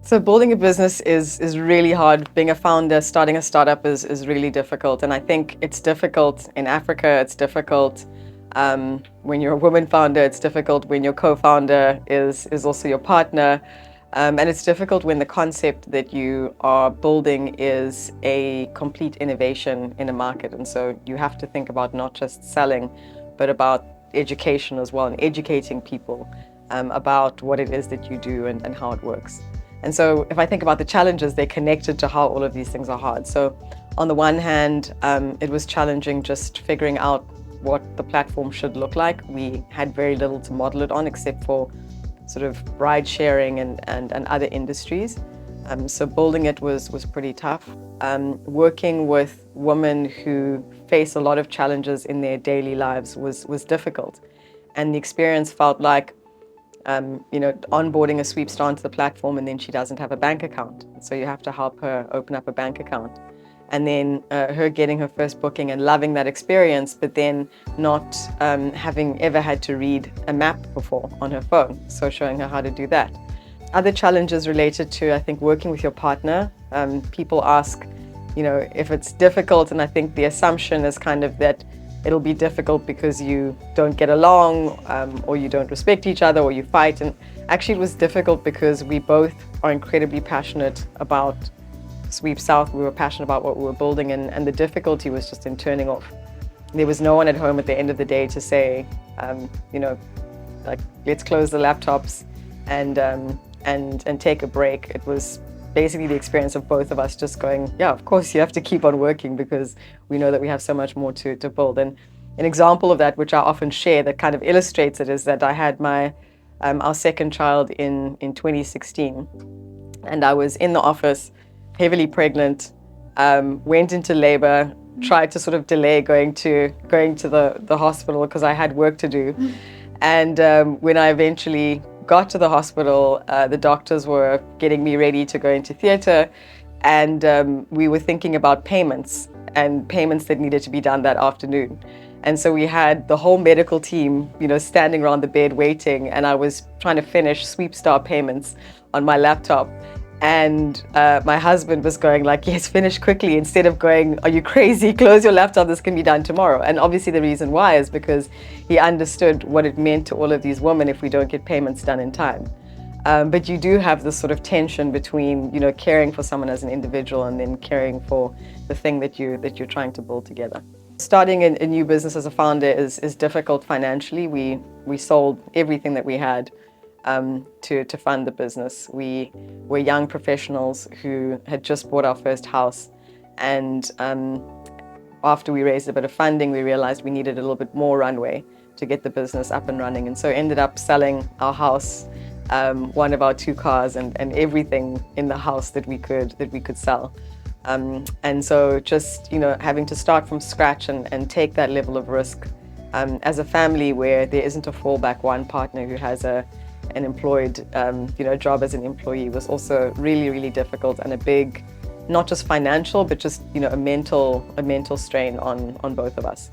So building a business is really hard. Being a founder, starting a startup is really difficult. And I think it's difficult in Africa, it's difficult when you're a woman founder, it's difficult when your co-founder is also your partner. And it's difficult when the concept that you are building is a complete innovation in a market. And so you have to think about not just selling, but about education as well, and educating people about what it is that you do and how it works. And so if I think about the challenges, they're connected to how all of these things are hard. So on the one hand, it was challenging just figuring out what the platform should look like. We had very little to model it on except for sort of ride sharing and other industries. So building it was pretty tough. Working with women who face a lot of challenges in their daily lives was difficult. And the experience felt like onboarding a Sweepstar onto the platform, and then she doesn't have a bank account. So you have to help her open up a bank account. And then her getting her first booking and loving that experience, but then not having ever had to read a map before on her phone. So showing her how to do that. Other challenges related to, I think, working with your partner. People ask, if it's difficult, and I think the assumption is kind of that it'll be difficult because you don't get along, or you don't respect each other, or you fight. And actually it was difficult because we both are incredibly passionate about Sweepsouth. We were passionate about what we were building, and the difficulty was just in turning off. There was no one at home at the end of the day to say, like, let's close the laptops and take a break. It was basically the experience of both of us just going, yeah, of course you have to keep on working because we know that we have so much more to build. And an example of that, which I often share, that kind of illustrates it, is that I had our second child in 2016, and I was in the office, heavily pregnant, went into labor, tried to sort of delay going to the hospital because I had work to do. And when I eventually got to the hospital, the doctors were getting me ready to go into theatre, and we were thinking about payments that needed to be done that afternoon. And so we had the whole medical team, standing around the bed waiting, and I was trying to finish SweepStar payments on my laptop. And my husband was going like, yes, finish quickly, instead of going, are you crazy? Close your laptop, this can be done tomorrow. And obviously the reason why is because he understood what it meant to all of these women if we don't get payments done in time. But you do have this sort of tension between, caring for someone as an individual and then caring for the thing that you're trying to build together. Starting a new business as a founder is difficult financially. We sold everything that we had to fund the business. We were young professionals who had just bought our first house, and after we raised a bit of funding, we realized we needed a little bit more runway to get the business up and running, and so ended up selling our house, one of our 2 cars, and everything in the house that we could sell. And so just having to start from scratch and take that level of risk as a family where there isn't a fallback. One partner who has an employed job as an employee was also really, really difficult, and a big, not just financial, but just a mental strain on both of us.